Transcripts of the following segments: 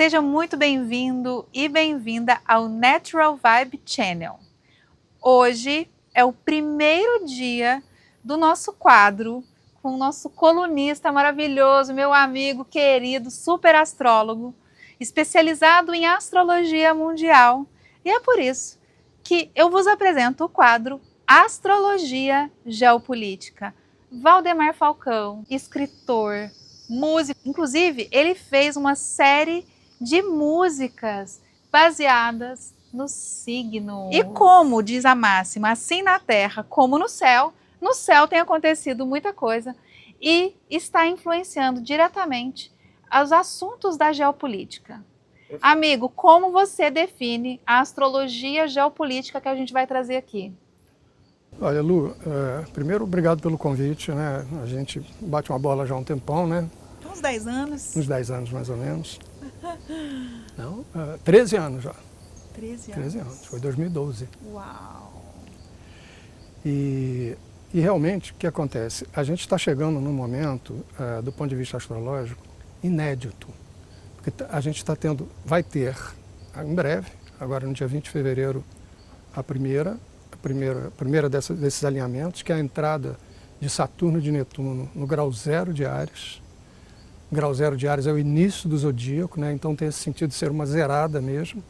Seja muito bem-vindo e bem-vinda ao Natural Vibe Channel. Hoje é o primeiro dia do nosso quadro com o nosso colunista maravilhoso, meu amigo querido, super astrólogo, especializado em astrologia mundial. E é por isso que eu vos apresento o quadro Astrologia Geopolítica. Valdemar Falcão, escritor, músico. Inclusive, ele fez uma série de músicas baseadas nos signos. E como diz a máxima, assim na Terra como no céu tem acontecido muita coisa e está influenciando diretamente os assuntos da geopolítica. Amigo, como você define a astrologia geopolítica que a gente vai trazer aqui? Olha, Lu, primeiro, obrigado pelo convite, né? A gente bate uma bola já há um tempão, né? Uns 10 anos. Uns 10 anos, mais ou menos. Não, 13 anos já. 13 anos. 13 anos, foi 2012. Uau! E realmente, o que acontece? A gente está chegando num momento, do ponto de vista astrológico, inédito. Porque a gente está tendo, vai ter, em breve, agora no dia 20 de fevereiro, a primeira desses alinhamentos, que é a entrada de Saturno e de Netuno no grau zero de Áries. O grau zero de Áries é o início do zodíaco, né? Então tem esse sentido de ser uma zerada mesmo.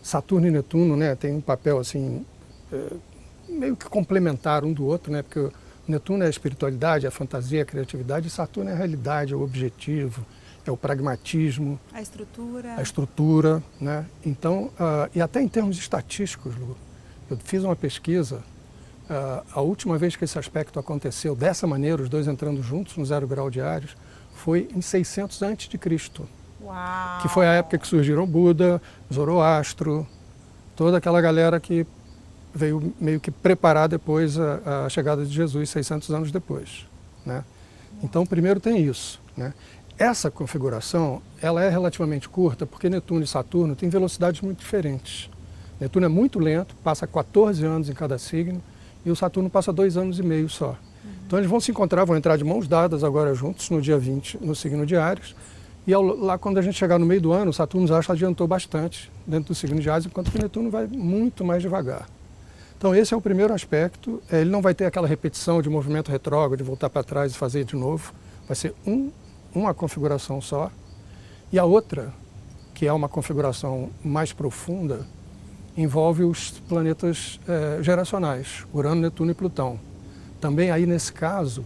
Saturno e Netuno, né, tem um papel assim, meio que complementar um do outro, né? Porque o Netuno é a espiritualidade, a fantasia, a criatividade, e Saturno é a realidade, é o objetivo, é o pragmatismo. A estrutura. A estrutura, né? Então, e até em termos estatísticos, Lu, eu fiz uma pesquisa, a última vez que esse aspecto aconteceu dessa maneira, os dois entrando juntos no zero grau de Áries, foi em 600 a.C., Uau. que foi a época que surgiram Buda, Zoroastro, toda aquela galera que veio meio que preparar depois a chegada de Jesus, 600 anos depois, né? Então, primeiro tem isso, né? Essa configuração, ela é relativamente curta, porque Netuno e Saturno têm velocidades muito diferentes. Netuno é muito lento, passa 14 anos em cada signo, e o Saturno passa 2 anos e meio só. Então eles vão se encontrar, vão entrar de mãos dadas agora juntos, no dia 20, no signo de Áries, e lá quando a gente chegar no meio do ano, o Saturno já adiantou bastante dentro do signo de Áries, enquanto que o Netuno vai muito mais devagar. Então esse é o primeiro aspecto, ele não vai ter aquela repetição de movimento retrógrado, de voltar para trás e fazer de novo, vai ser uma configuração só. E a outra, que é uma configuração mais profunda, envolve os planetas geracionais, Urano, Netuno e Plutão. Também aí nesse caso,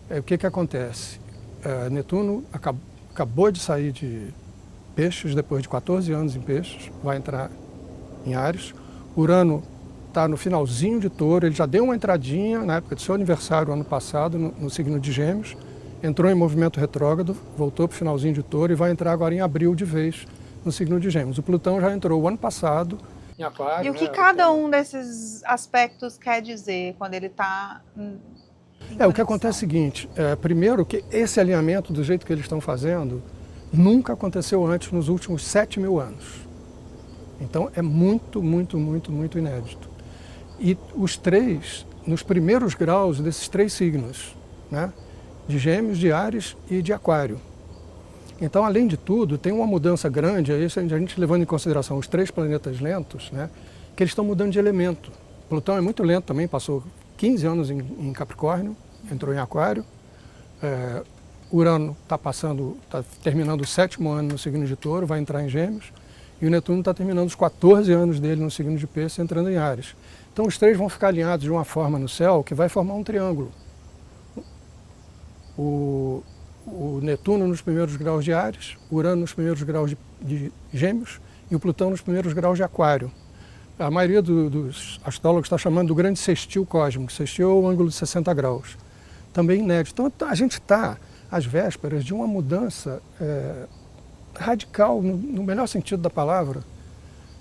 o que acontece? Netuno acabou de sair de Peixes, depois de 14 anos em Peixes, vai entrar em Áries. Urano está no finalzinho de Touro, ele já deu uma entradinha na época do seu aniversário, ano passado, no signo de Gêmeos, entrou em movimento retrógrado, voltou para o finalzinho de Touro e vai entrar agora em abril de vez no signo de Gêmeos. O Plutão já entrou o ano passado em Aquário. E o que cada um desses aspectos quer dizer quando ele está o que acontece é o seguinte, primeiro que esse alinhamento, do jeito que eles estão fazendo, nunca aconteceu antes nos últimos 7.000 anos. Então é muito, muito, muito, muito inédito. E os três, nos primeiros graus desses três signos, né? De Gêmeos, de Áries e de Aquário. Então, além de tudo, tem uma mudança grande, isso a gente levando em consideração os três planetas lentos, né, que eles estão mudando de elemento. Plutão é muito lento também, passou 15 anos em Capricórnio, entrou em Aquário. Urano está terminando o 7º ano no signo de Touro, vai entrar em Gêmeos. E o Netuno está terminando os 14 anos dele no signo de Peixes, entrando em Áries. Então, os três vão ficar alinhados de uma forma no céu que vai formar um triângulo. O Netuno nos primeiros graus de Áries, Urano nos primeiros graus de Gêmeos e o Plutão nos primeiros graus de Aquário. A maioria dos astrólogos está chamando do grande sextil cósmico. Sextil é o ângulo de 60 graus. Também inédito. Então a gente está às vésperas de uma mudança radical, no melhor sentido da palavra,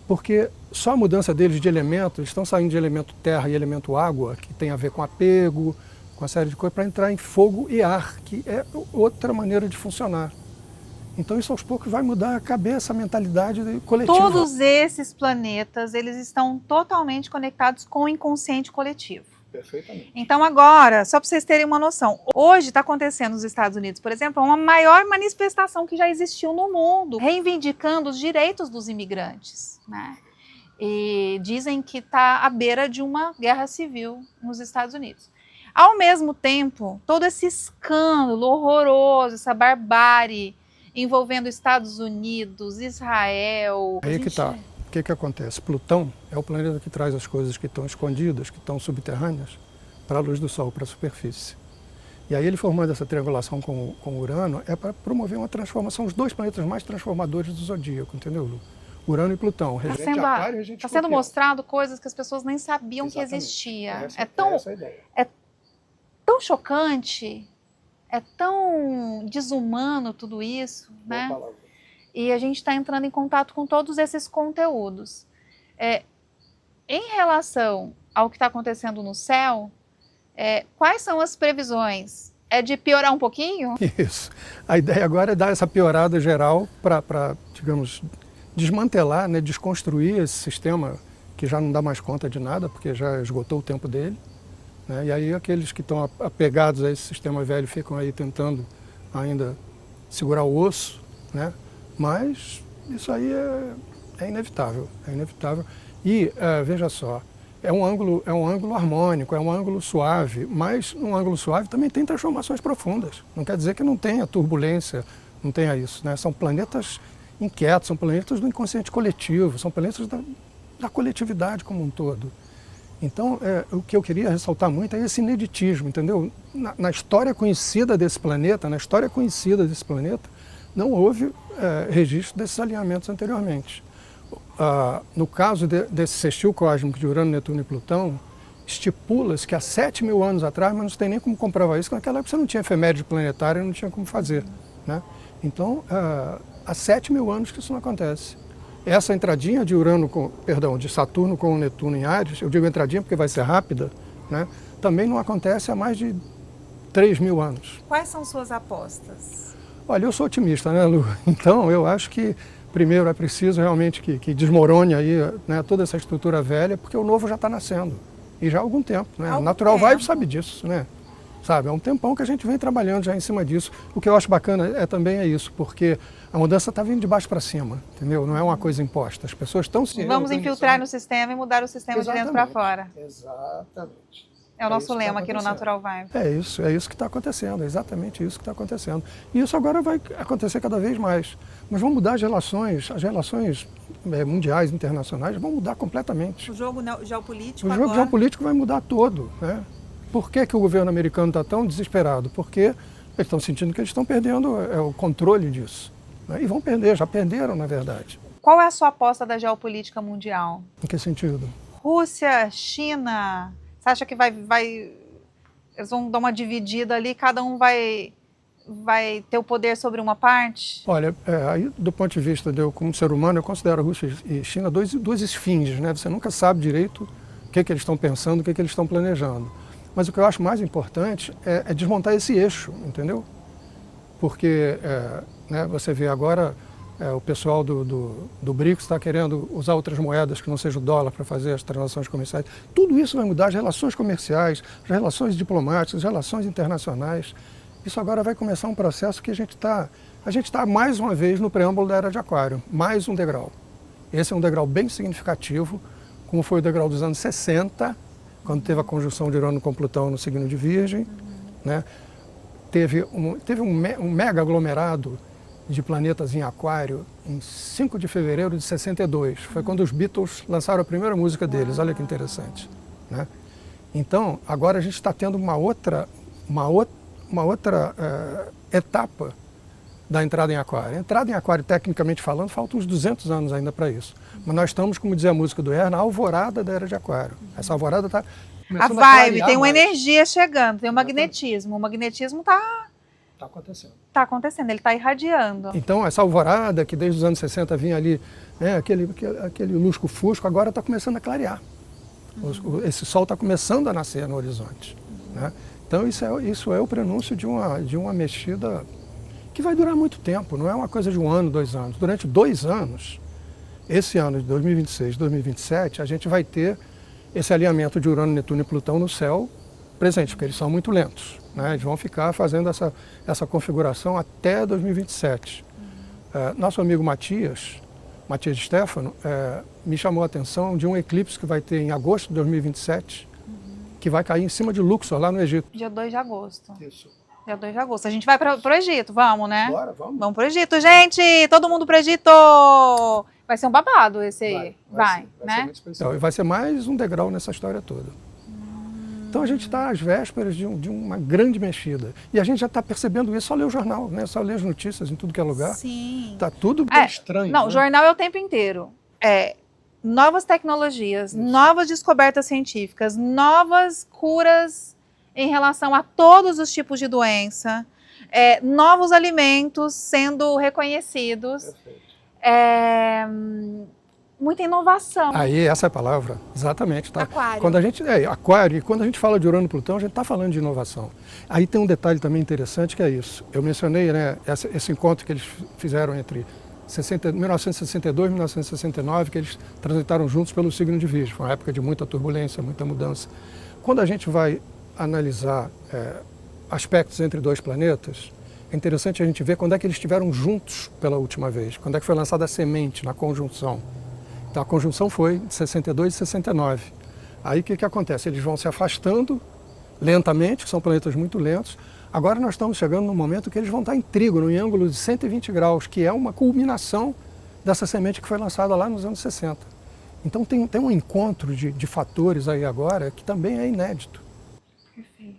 porque só a mudança deles de elementos, eles estão saindo de elemento terra e elemento água, que tem a ver com apego, com uma série de coisas, para entrar em fogo e ar, que é outra maneira de funcionar. Então isso aos poucos vai mudar a cabeça, a mentalidade coletiva. Todos esses planetas, eles estão totalmente conectados com o inconsciente coletivo. Perfeitamente. Então agora, só para vocês terem uma noção, hoje está acontecendo nos Estados Unidos, por exemplo, uma maior manifestação que já existiu no mundo, reivindicando os direitos dos imigrantes, né? E dizem que está à beira de uma guerra civil nos Estados Unidos. Ao mesmo tempo, todo esse escândalo horroroso, essa barbárie envolvendo Estados Unidos, Israel... Aí que está. O que acontece? Plutão é o planeta que traz as coisas que estão escondidas, que estão subterrâneas, para a luz do Sol, para a superfície. E aí ele formando essa triangulação com Urano é para promover uma transformação, os dois planetas mais transformadores do zodíaco, entendeu, Lu? Urano e Plutão, regente Aquário e regente Está sendo Escorpião. mostrado coisas que as pessoas nem sabiam Exatamente. que existia. Essa é a ideia. Tão chocante, é tão desumano tudo isso, Boa né? palavra. E a gente está entrando em contato com todos esses conteúdos. Em relação ao que está acontecendo no céu, quais são as previsões? É de piorar um pouquinho? Isso. A ideia agora é dar essa piorada geral para, digamos, desmantelar, né, desconstruir esse sistema que já não dá mais conta de nada, porque já esgotou o tempo dele. Né? E aí aqueles que estão apegados a esse sistema velho ficam aí tentando ainda segurar o osso, né? Mas isso aí é inevitável, é inevitável. E veja só, é um ângulo harmônico, é um ângulo suave, mas um ângulo suave também tem transformações profundas. Não quer dizer que não tenha turbulência, não tenha isso, né? São planetas inquietos, são planetas do inconsciente coletivo, são planetas da coletividade como um todo. Então, o que eu queria ressaltar muito é esse ineditismo, entendeu? Na história conhecida desse planeta, não houve registro desses alinhamentos anteriormente. No caso desse sextil cósmico de Urano, Netuno e Plutão, estipula-se que há 7.000 anos atrás, mas não tem nem como comprovar isso, porque naquela época você não tinha efeméride planetária, não tinha como fazer, né? Então, há 7.000 anos que isso não acontece. Essa entradinha de de Saturno com o Netuno em Áries, eu digo entradinha porque vai ser rápida, né? Também não acontece há mais de 3.000 anos. Quais são suas apostas? Olha, eu sou otimista, né, Lu? Então, eu acho que, primeiro, é preciso realmente que desmorone aí, né, toda essa estrutura velha, porque o novo já está nascendo. E já há algum tempo, né? A Natural Vibe sabe disso, né? Sabe, há um tempão que a gente vem trabalhando já em cima disso. O que eu acho bacana também é isso, porque a mudança está vindo de baixo para cima, entendeu? Não é uma coisa imposta. As pessoas estão se Vamos infiltrar no sistema e mudar o sistema de dentro para fora. Exatamente. É o nosso lema aqui no Natural Vibe. É isso que está acontecendo, é exatamente isso que está acontecendo. E isso agora vai acontecer cada vez mais. Mas vão mudar as relações mundiais, internacionais, vão mudar completamente. O jogo geopolítico agora... O jogo geopolítico vai mudar todo, né? Por que o governo americano está tão desesperado? Porque eles estão sentindo que eles estão perdendo o controle disso. Né? E vão perder, já perderam, na verdade. Qual é a sua aposta da geopolítica mundial? Em que sentido? Rússia, China, você acha que eles vão dar uma dividida ali, cada um vai ter o poder sobre uma parte? Olha, aí do ponto de vista de eu como ser humano, eu considero a Rússia e China duas esfinges, né? Você nunca sabe direito o que eles estão pensando, o que eles estão planejando. Mas o que eu acho mais importante é desmontar esse eixo, entendeu? Porque né, você vê agora o pessoal do BRICS está querendo usar outras moedas que não seja o dólar para fazer as transações comerciais. Tudo isso vai mudar as relações comerciais, as relações diplomáticas, as relações internacionais. Isso agora vai começar um processo que a gente está mais uma vez no preâmbulo da Era de Aquário, mais um degrau. Esse é um degrau bem significativo, como foi o degrau dos anos 60, quando teve a conjunção de Urano com Plutão no signo de Virgem, né? Teve um mega aglomerado de planetas em Aquário em 5 de fevereiro de 62. Foi quando os Beatles lançaram a primeira música deles, olha que interessante, né? Então, agora a gente está tendo uma outra etapa da entrada em Aquário. A entrada em Aquário, tecnicamente falando, faltam uns 200 anos ainda para isso. Mas nós estamos, como dizia a música do Air, na alvorada da Era de Aquário. Essa alvorada está começando a vibe, tem uma energia chegando, tem um magnetismo. O magnetismo está acontecendo. Está acontecendo, ele está irradiando. Então, essa alvorada, que desde os anos 60 vinha ali, né, aquele lusco-fusco, agora está começando a clarear. Esse sol está começando a nascer no horizonte, né? Então, isso é o prenúncio de uma mexida que vai durar muito tempo, não é uma coisa de 1 ano, 2 anos. Durante 2 anos, esse ano de 2026, 2027, a gente vai ter esse alinhamento de Urano, Netuno e Plutão no céu presente, porque eles são muito lentos, né? Eles vão ficar fazendo essa configuração até 2027. Nosso amigo Matias Stefano, me chamou a atenção de um eclipse que vai ter em agosto de 2027, que vai cair em cima de Luxor, lá no Egito. Dia 2 de agosto. Isso. Dia 2 de agosto. A gente vai para o Egito, vamos, né? Bora, vamos. Vamos para o Egito, gente! Todo mundo para o Egito! Vai ser um babado esse aí. Vai, ser né? muito especial. E vai ser mais um degrau nessa história toda. Então a gente está às vésperas de uma grande mexida. E a gente já está percebendo isso, só ler o jornal, né? Só ler as notícias em tudo que é lugar. Sim. Está tudo bem estranho. Não, né? o jornal é o tempo inteiro. Novas tecnologias, novas descobertas científicas, novas curas em relação a todos os tipos de doença, novos alimentos sendo reconhecidos. Perfeito. Muita inovação. Aí, essa é a palavra, exatamente. Tá? Aquário. Quando a gente, aquário, e quando a gente fala de Urano e Plutão, a gente está falando de inovação. Aí tem um detalhe também interessante que é isso. Eu mencionei, né, esse encontro que eles fizeram entre 1962 e 1969, que eles transitaram juntos pelo signo de Virgem. Foi uma época de muita turbulência, muita mudança. Quando a gente vai analisar aspectos entre dois planetas, é interessante a gente ver quando é que eles estiveram juntos pela última vez, quando é que foi lançada a semente na conjunção. Então a conjunção foi de 62 e 69. Aí o que acontece? Eles vão se afastando lentamente, que são planetas muito lentos. Agora nós estamos chegando num momento que eles vão estar em trígono, em ângulo de 120 graus, que é uma culminação dessa semente que foi lançada lá nos anos 60. Então tem um encontro de fatores aí agora que também é inédito. Perfeito.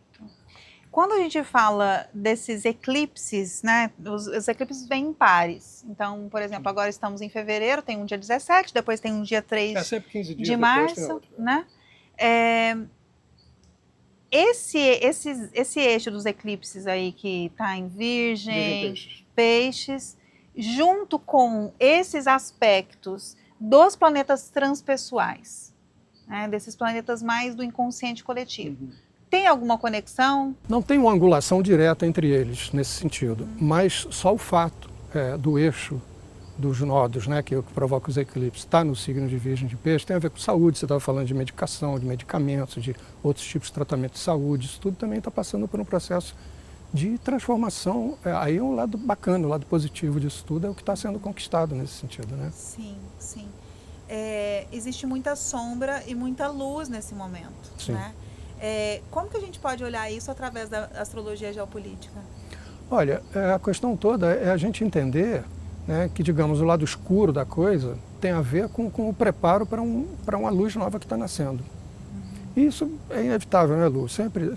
Quando a gente fala desses eclipses, né, os eclipses vêm em pares. Então, por exemplo, agora estamos em fevereiro, tem um dia 17, depois tem um dia 3 sempre 15 dias de março, né? Esse eixo dos eclipses aí que está em Virgem, Peixes, junto com esses aspectos dos planetas transpessoais, né, desses planetas mais do inconsciente coletivo. Tem alguma conexão? Não tem uma angulação direta entre eles nesse sentido, mas só o fato do eixo dos nodos, né, que provoca os eclipses, está no signo de Virgem de Peixe, tem a ver com saúde. Você estava falando de medicação, de medicamentos, de outros tipos de tratamento de saúde. Isso tudo também está passando por um processo de transformação. Aí é um lado bacana, o lado positivo disso tudo é o que está sendo conquistado nesse sentido, né? Sim, sim. Existe muita sombra e muita luz nesse momento, Sim. né? Como que a gente pode olhar isso através da astrologia geopolítica? Olha, a questão toda é a gente entender, né, que, digamos, o lado escuro da coisa tem a ver com o preparo para uma luz nova que está nascendo. E isso é inevitável, né, Lu? Sempre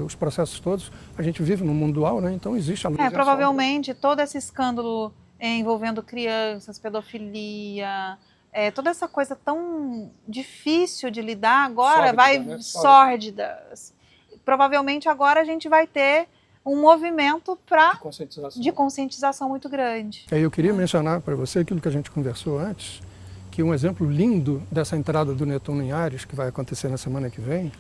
os processos todos, a gente vive no mundo dual, né? Então existe a luz e a provavelmente todo esse escândalo envolvendo crianças, pedofilia, toda essa coisa tão difícil de lidar agora, sórdida. Provavelmente agora a gente vai ter um movimento de conscientização muito grande. Eu queria mencionar para você aquilo que a gente conversou antes, que um exemplo lindo dessa entrada do Netuno em Áries, que vai acontecer na semana que vem,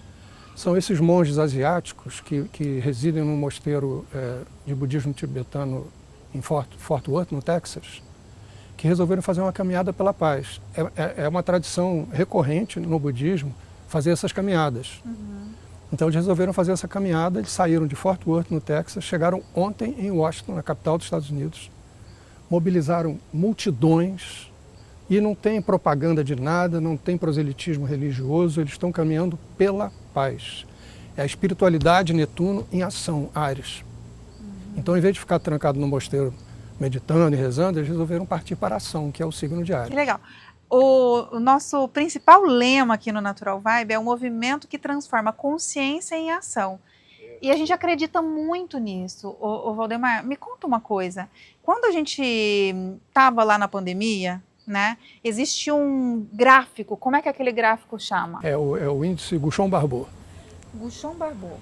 são esses monges asiáticos que residem num mosteiro de budismo tibetano em Fort Worth, no Texas, que resolveram fazer uma caminhada pela paz. É uma tradição recorrente no budismo fazer essas caminhadas. Então eles resolveram fazer essa caminhada, eles saíram de Fort Worth, no Texas, chegaram ontem em Washington, na capital dos Estados Unidos, mobilizaram multidões e não tem propaganda de nada, não tem proselitismo religioso, eles estão caminhando pela paz. É a espiritualidade Netuno em ação, Áries. Então, em vez de ficar trancado no mosteiro meditando e rezando, eles resolveram partir para a ação, que é o signo de Áries. Que legal. O nosso principal lema aqui no Natural Vibe é um movimento que transforma consciência em ação. E a gente acredita muito nisso. O Valdemar, me conta uma coisa. Quando a gente estava lá na pandemia, né, existe um gráfico, como é que aquele gráfico chama? É o índice Guchon-Barbot. Guchon-Barbot.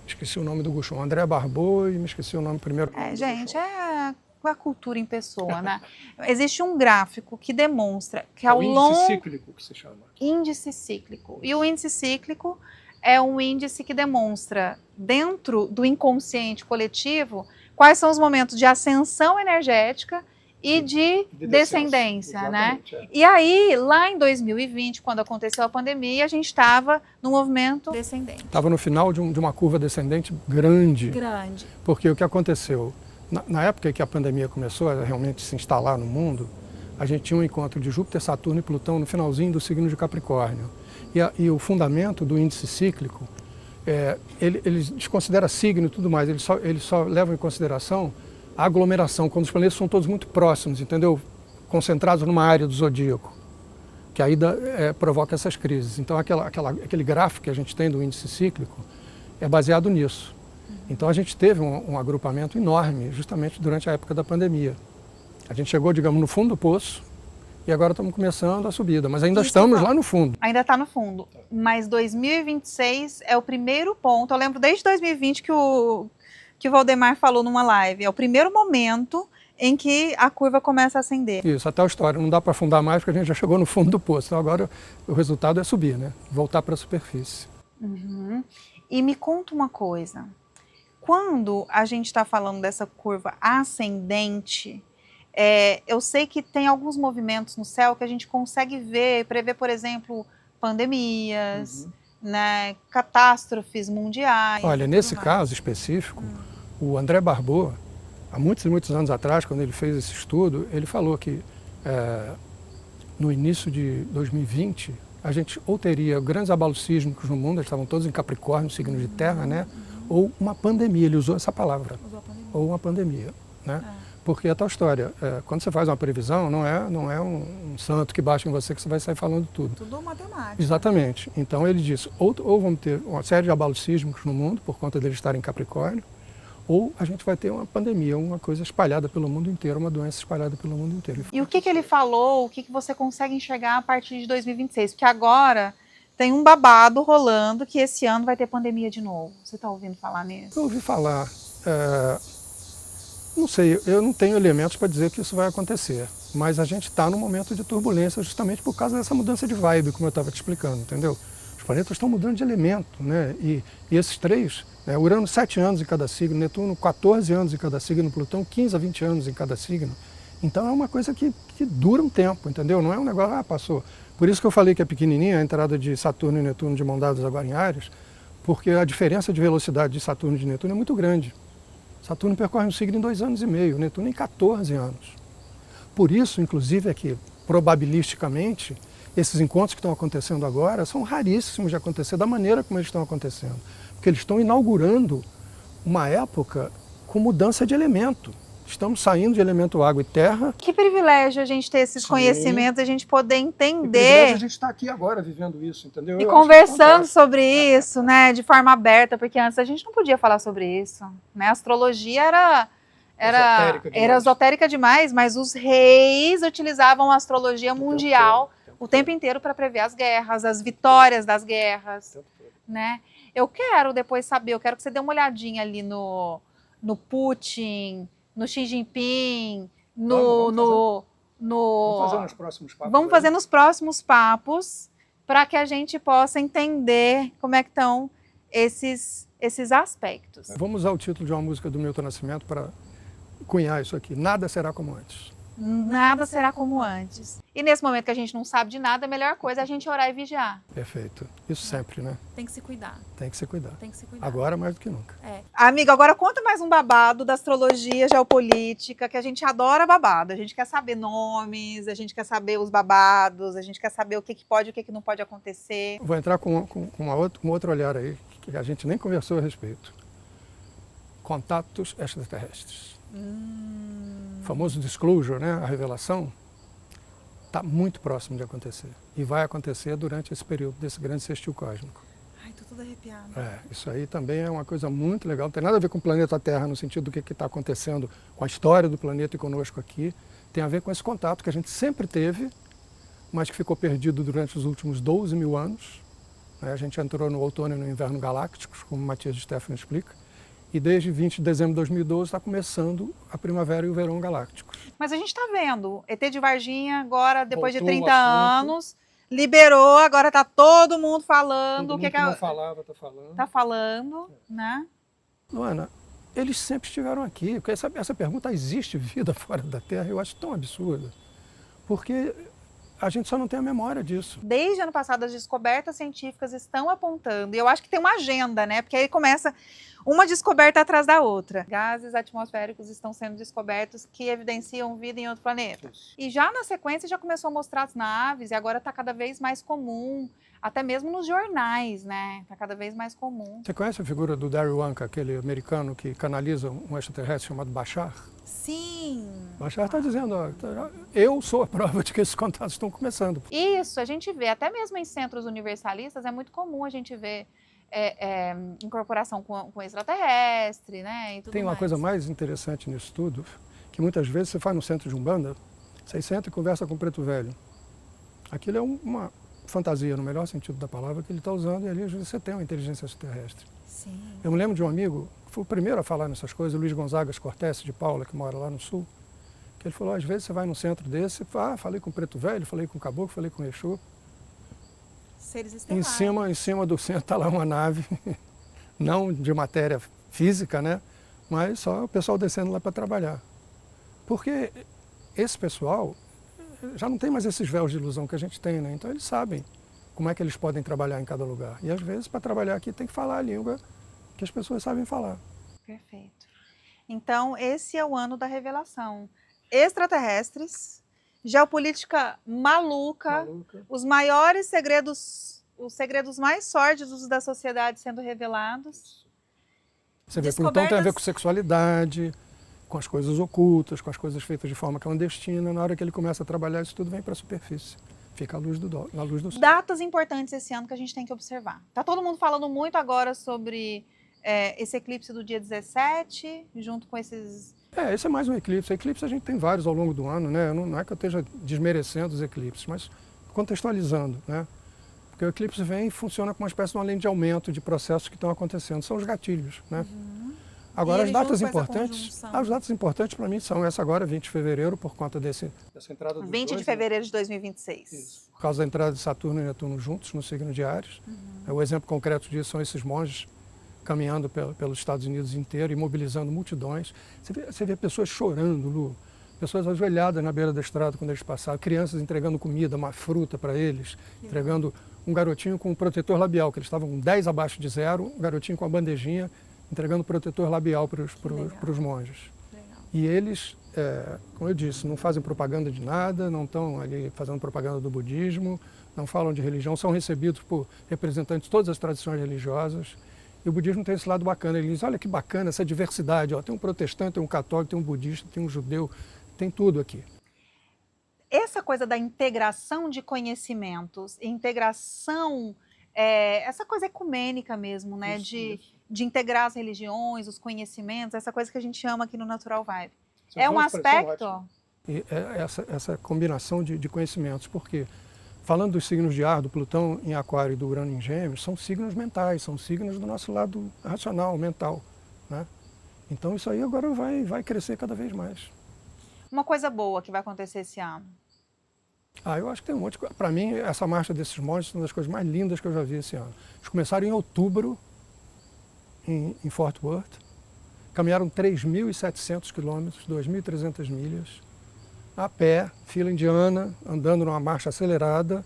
Esqueci o nome do Guchon, André Barbot, e me esqueci o nome primeiro. Gente, é a cultura em pessoa, né? Existe um gráfico que demonstra que ao longo... índice cíclico que se chama. Índice cíclico. E o índice cíclico é um índice que demonstra, dentro do inconsciente coletivo, quais são os momentos de ascensão energética e de descendência, né? Exatamente, é. E aí, lá em 2020, quando aconteceu a pandemia, a gente estava no movimento descendente. Estava no final de uma curva descendente grande. Grande. Porque o que aconteceu? Na época que a pandemia começou a realmente se instalar no mundo, a gente tinha um encontro de Júpiter, Saturno e Plutão no finalzinho do signo de Capricórnio. E o fundamento do índice cíclico, ele desconsidera signo e tudo mais, ele só leva em consideração a aglomeração, quando os planetas são todos muito próximos, entendeu? Concentrados numa área do zodíaco, que aí provoca essas crises. Então aquele gráfico que a gente tem do índice cíclico é baseado nisso. Então a gente teve um agrupamento enorme justamente durante a época da pandemia. A gente chegou, digamos, no fundo do poço e agora estamos começando a subida, mas ainda estamos lá no fundo. Ainda está no fundo, mas 2026 é o primeiro ponto. Eu lembro desde 2020 que o Valdemar falou numa live. É o primeiro momento em que a curva começa a ascender. Isso, até a história. Não dá para afundar mais porque a gente já chegou no fundo do poço. Então agora o resultado é subir, né? Voltar para a superfície. Uhum. E me conta uma coisa. Quando a gente está falando dessa curva ascendente, eu sei que tem alguns movimentos no céu que a gente consegue prever, por exemplo, pandemias, né, catástrofes mundiais. Olha, nesse caso específico, o André Barbeau, há muitos e muitos anos atrás, quando ele fez esse estudo, ele falou que no início de 2020, a gente ou teria grandes abalos sísmicos no mundo, eles estavam todos em Capricórnio, signo de terra, né? Ou uma pandemia, ele usou essa palavra, ou uma pandemia, né? Porque é tal história, quando você faz uma previsão, não é um santo que baixa em você que você vai sair falando tudo. Tudo matemática. Exatamente. Então ele disse, ou vamos ter uma série de abalos sísmicos no mundo, por conta deles estarem em Capricórnio, ou a gente vai ter uma pandemia, uma coisa espalhada pelo mundo inteiro, uma doença espalhada pelo mundo inteiro. E o que ele falou, o que você consegue enxergar a partir de 2026? Porque agora tem um babado rolando que esse ano vai ter pandemia de novo. Você está ouvindo falar nisso? Eu ouvi falar. Não sei, eu não tenho elementos para dizer que isso vai acontecer, mas a gente está num momento de turbulência justamente por causa dessa mudança de vibe, como eu estava te explicando, entendeu? Os planetas estão mudando de elemento, né? E esses três, né? Urano 7 anos em cada signo, Netuno 14 anos em cada signo, Plutão 15 a 20 anos em cada signo. Então é uma coisa que dura um tempo, entendeu? Não é um negócio, passou. Por isso que eu falei que é pequenininha a entrada de Saturno e Netuno de mão dadas agora em Áries, porque a diferença de velocidade de Saturno e de Netuno é muito grande. Saturno percorre um signo em 2 anos e meio, Netuno em 14 anos. Por isso, inclusive, é que, probabilisticamente, esses encontros que estão acontecendo agora são raríssimos de acontecer da maneira como eles estão acontecendo. Porque eles estão inaugurando uma época com mudança de elemento. Estamos saindo de elemento água e terra. Que privilégio a gente ter esses conhecimentos, a gente poder entender. A gente está aqui agora vivendo isso, entendeu? E conversando sobre isso, né, de forma aberta, porque antes a gente não podia falar sobre isso, né? A astrologia era esotérica demais, mas os reis utilizavam a astrologia mundial o tempo inteiro para prever as guerras, as vitórias das guerras, né? Eu quero depois saber, eu quero que você dê uma olhadinha ali no Putin, no Xi Jinping, vamos fazer nos próximos papos. Vamos fazer nos próximos papos para que a gente possa entender como é que estão esses aspectos. Vamos usar o título de uma música do Milton Nascimento para cunhar isso aqui. Nada será como antes. Nada será como antes. E nesse momento que a gente não sabe de nada, a melhor coisa é a gente orar e vigiar. Perfeito. Isso sempre, né? Tem que se cuidar. Tem que se cuidar. Tem que se cuidar. Agora mais do que nunca. Amiga, agora conta mais um babado da astrologia geopolítica, que a gente adora babado. A gente quer saber nomes, a gente quer saber os babados, a gente quer saber o que pode e o que não pode acontecer. Vou entrar com um outro olhar aí, que a gente nem conversou a respeito. Contatos extraterrestres. O famoso disclosure, né, a revelação, está muito próximo de acontecer. E vai acontecer durante esse período desse grande sextil cósmico. Ai, tô toda arrepiada. Isso aí também é uma coisa muito legal. Não tem nada a ver com o planeta Terra no sentido do que está acontecendo com a história do planeta e conosco aqui. Tem a ver com esse contato que a gente sempre teve, mas que ficou perdido durante os últimos 12 mil anos. A gente entrou no outono e no inverno galácticos, como Matias de Stefano explica. E desde 20 de dezembro de 2012 está começando a primavera e o verão galácticos. Mas a gente está vendo, ET de Varginha agora, depois Voltou de 30 anos, liberou, agora está todo mundo falando. Todo mundo que não falava está falando. Está falando, né? Luana, eles sempre estiveram aqui. Porque essa pergunta, existe vida fora da Terra, eu acho tão absurda. Porque a gente só não tem a memória disso. Desde ano passado, as descobertas científicas estão apontando, e eu acho que tem uma agenda, né? Porque aí começa uma descoberta atrás da outra. Gases atmosféricos estão sendo descobertos que evidenciam vida em outro planeta. Isso. E já na sequência já começou a mostrar as naves, e agora está cada vez mais comum, até mesmo nos jornais, né? Está cada vez mais comum. Você conhece a figura do Darryl Anka, aquele americano que canaliza um extraterrestre chamado Bashar? Sim. Bashar está dizendo, ó, eu sou a prova de que esses contatos estão começando. Isso, a gente vê, até mesmo em centros universalistas, é muito comum a gente ver incorporação com extraterrestre, né? E tudo Tem uma mais. coisa mais interessante nisso tudo, que muitas vezes você faz no centro de Umbanda, você senta e conversa com o preto velho. Aquilo é uma fantasia, no melhor sentido da palavra, que ele está usando, e ali às vezes você tem uma inteligência extraterrestre. Sim. Eu me lembro de um amigo, que foi o primeiro a falar nessas coisas, o Luiz Gonzagas Cortés, de Paula, que mora lá no sul, que ele falou, às vezes você vai num centro desse, falei com o preto velho, falei com o caboclo, falei com o Exu. Seres estelares. Em cima do centro está lá uma nave, não de matéria física, né? Mas só o pessoal descendo lá para trabalhar. Porque esse pessoal já não tem mais esses véus de ilusão que a gente tem, né? Então eles sabem como é que eles podem trabalhar em cada lugar. E às vezes para trabalhar aqui tem que falar a língua que as pessoas sabem falar. Perfeito. Então, esse é o ano da revelação. Extraterrestres, geopolítica maluca, os maiores segredos, os segredos mais sórdidos da sociedade sendo revelados. Você vê, Plutão tem a ver com sexualidade, com as coisas ocultas, com as coisas feitas de forma clandestina. Na hora que ele começa a trabalhar, isso tudo vem para a superfície. Fica na luz do sol. Datas importantes esse ano que a gente tem que observar. Tá todo mundo falando muito agora sobre esse eclipse do dia 17, junto com esses... Esse é mais um eclipse. Eclipse a gente tem vários ao longo do ano, né? Não é que eu esteja desmerecendo os eclipses, mas contextualizando, né? Porque o eclipse vem e funciona como uma espécie de uma lente de aumento de processos que estão acontecendo. São os gatilhos, né? Agora, as datas importantes, para mim são essa agora, 20 de fevereiro, por conta dessa entrada dos 20 de fevereiro de 2026. Isso. Por causa da entrada de Saturno e Netuno juntos no signo de Áries. O exemplo concreto disso são esses monges caminhando pelos Estados Unidos inteiro e mobilizando multidões. Você vê pessoas chorando, Lu, pessoas ajoelhadas na beira da estrada quando eles passaram, crianças entregando comida, uma fruta para eles, entregando um garotinho com um protetor labial, que eles estavam com 10 abaixo de zero, um garotinho com a bandejinha, entregando protetor labial para os monges. Legal. E eles, como eu disse, não fazem propaganda de nada, não estão ali fazendo propaganda do budismo, não falam de religião, são recebidos por representantes de todas as tradições religiosas. E o budismo tem esse lado bacana, ele diz, olha que bacana essa diversidade, ó, tem um protestante, tem um católico, tem um budista, tem um judeu, tem tudo aqui. Essa coisa da integração de conhecimentos, integração, essa coisa ecumênica mesmo, né? De integrar as religiões, os conhecimentos, essa coisa que a gente chama aqui no Natural Vibe. É um aspecto... E essa combinação de conhecimentos, porque falando dos signos de ar, do Plutão em Aquário e do Urano em Gêmeos, são signos mentais, são signos do nosso lado racional, mental, né? Então isso aí agora vai crescer cada vez mais. Uma coisa boa que vai acontecer esse ano. Eu acho que tem um monte de coisa. Para mim, essa marcha desses monges é uma das coisas mais lindas que eu já vi esse ano. Eles começaram em outubro, em Fort Worth, caminharam 3.700 quilômetros, 2.300 milhas, a pé, fila indiana, andando numa marcha acelerada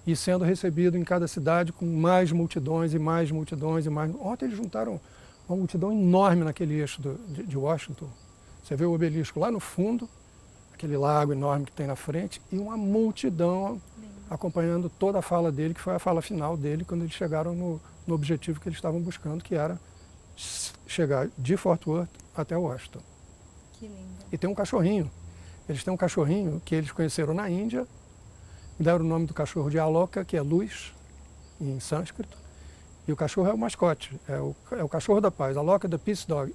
e sendo recebido em cada cidade com mais multidões e mais multidões e mais... Ontem eles juntaram uma multidão enorme naquele eixo de Washington. Você vê o obelisco lá no fundo, aquele lago enorme que tem na frente, e uma multidão acompanhando toda a fala dele, que foi a fala final dele, quando eles chegaram no objetivo que eles estavam buscando, que era chegar de Fort Worth até Washington. Que lindo. E tem um cachorrinho. Eles têm um cachorrinho que eles conheceram na Índia, deram o nome do cachorro de Aloka, que é luz, em sânscrito, e o cachorro é o mascote, é o cachorro da paz, Aloka the Peace Dog.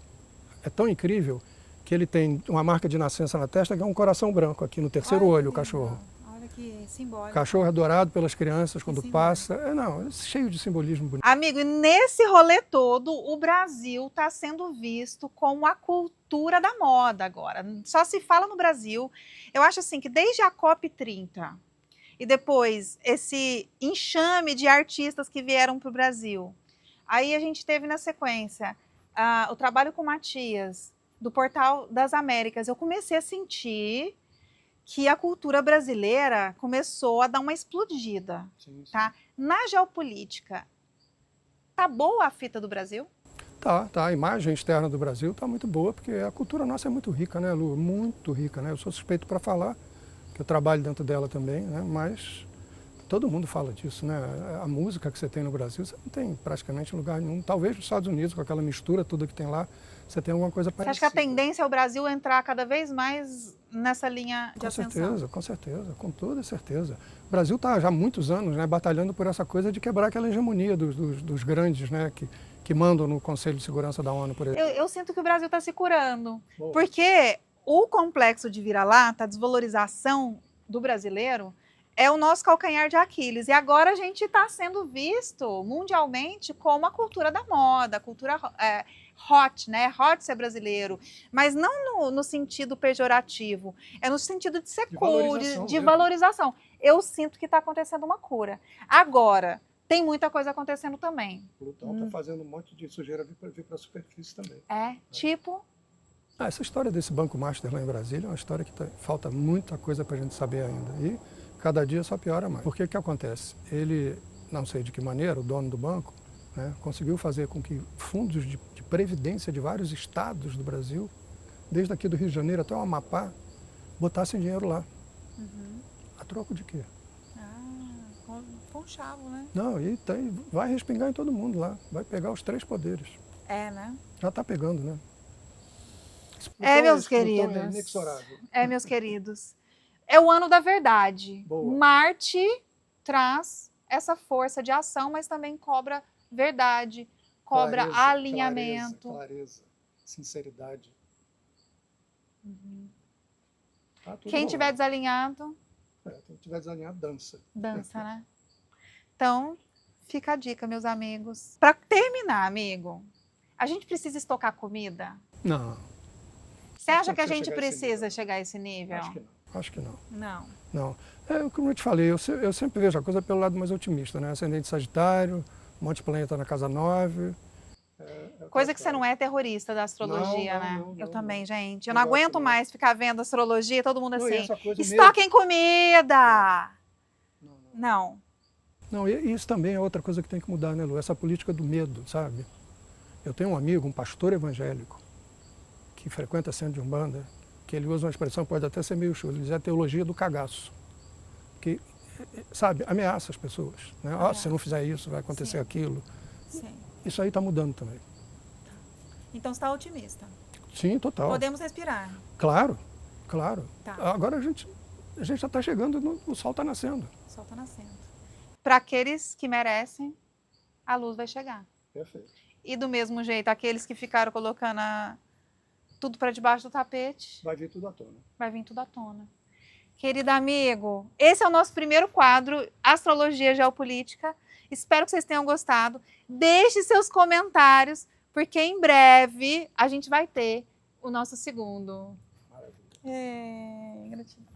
É tão incrível que ele tem uma marca de nascença na testa, que é um coração branco aqui no terceiro olho, o cachorro. Olha que simbólico. O cachorro é adorado pelas crianças quando passa. É cheio de simbolismo bonito. Amigo, e nesse rolê todo, o Brasil está sendo visto como a cultura da moda agora. Só se fala no Brasil. Eu acho assim que desde a COP30 e depois esse enxame de artistas que vieram para o Brasil, aí a gente teve na sequência o trabalho com o Matias, do Portal das Américas, eu comecei a sentir que a cultura brasileira começou a dar uma explodida, Sim, sim. tá? Na geopolítica, tá boa a fita do Brasil? Tá. A imagem externa do Brasil tá muito boa, porque a cultura nossa é muito rica, né, Lu? Muito rica, né? Eu sou suspeito para falar, que eu trabalho dentro dela também, né? Mas todo mundo fala disso, né? A música que você tem no Brasil, você não tem praticamente em lugar nenhum. Talvez nos Estados Unidos, com aquela mistura toda que tem lá, você tem alguma coisa Você parecida. acha que a tendência é o Brasil entrar cada vez mais nessa linha de ascensão? Com certeza, com toda certeza. O Brasil está já há muitos anos, né, batalhando por essa coisa de quebrar aquela hegemonia dos grandes, né, que mandam no Conselho de Segurança da ONU, por exemplo. Eu sinto que o Brasil está se curando, Boa. porque o complexo de vira-lata, a desvalorização do brasileiro, é o nosso calcanhar de Aquiles. E agora a gente está sendo visto mundialmente como a cultura da moda, a cultura hot, né? Hot ser brasileiro. Mas não no sentido pejorativo, é no sentido de ser cool, de valorização. Eu sinto que está acontecendo uma cura. Agora, tem muita coisa acontecendo também. O Plutão está fazendo um monte de sujeira vir para a superfície também. Tipo... essa história desse Banco Master lá em Brasília é uma história que falta muita coisa para a gente saber ainda. E cada dia só piora mais. Porque o que acontece? Ele, não sei de que maneira, o dono do banco, né, conseguiu fazer com que fundos de previdência de vários estados do Brasil, desde aqui do Rio de Janeiro até o Amapá, botassem dinheiro lá. A troco de quê? Com chavo, né? Não, e vai respingar em todo mundo lá. Vai pegar os 3 poderes. Né? Já está pegando, né? Meus queridos. É inexorável. Meus queridos. É o ano da verdade. Boa. Marte traz essa força de ação, mas também cobra verdade, cobra alinhamento. Clareza, sinceridade. Tá tudo Quem tiver rolando. desalinhado... quem tiver desalinhado, dança. Dança, né? Então, fica a dica, meus amigos. Para terminar, amigo, a gente precisa estocar comida? Não. Você acha que a gente precisa chegar a esse nível? Acho que não. Não. Como eu te falei, eu sempre vejo a coisa pelo lado mais otimista, né? Ascendente Sagitário, Monte Planeta na casa 9. Coisa que você não é terrorista da astrologia, não, né? não, eu não, também, gente. Eu não não aguento gosto, mais ficar vendo astrologia, todo mundo Não, assim. e essa coisa Estoquem comida! Não. Não, e isso também é outra coisa que tem que mudar, né, Lu? Essa política do medo, sabe? Eu tenho um amigo, um pastor evangélico, que frequenta centro de Umbanda, que ele usa uma expressão, pode até ser meio chula, ele diz a teologia do cagaço. Que, sabe, ameaça as pessoas. Né? Se você não fizer isso, vai acontecer aquilo. Sim. Isso aí está mudando também. Então você está otimista? Sim, total. Podemos respirar? Claro. Tá. Agora a gente já está chegando, o sol está nascendo. O sol está nascendo. Para aqueles que merecem, a luz vai chegar. Perfeito. E do mesmo jeito, aqueles que ficaram colocando tudo para debaixo do tapete, vai vir tudo à tona. Vai vir tudo à tona. Querido amigo, esse é o nosso primeiro quadro, Astrologia Geopolítica. Espero que vocês tenham gostado. Deixe seus comentários, porque em breve a gente vai ter o nosso segundo. Maravilha. Gratidão.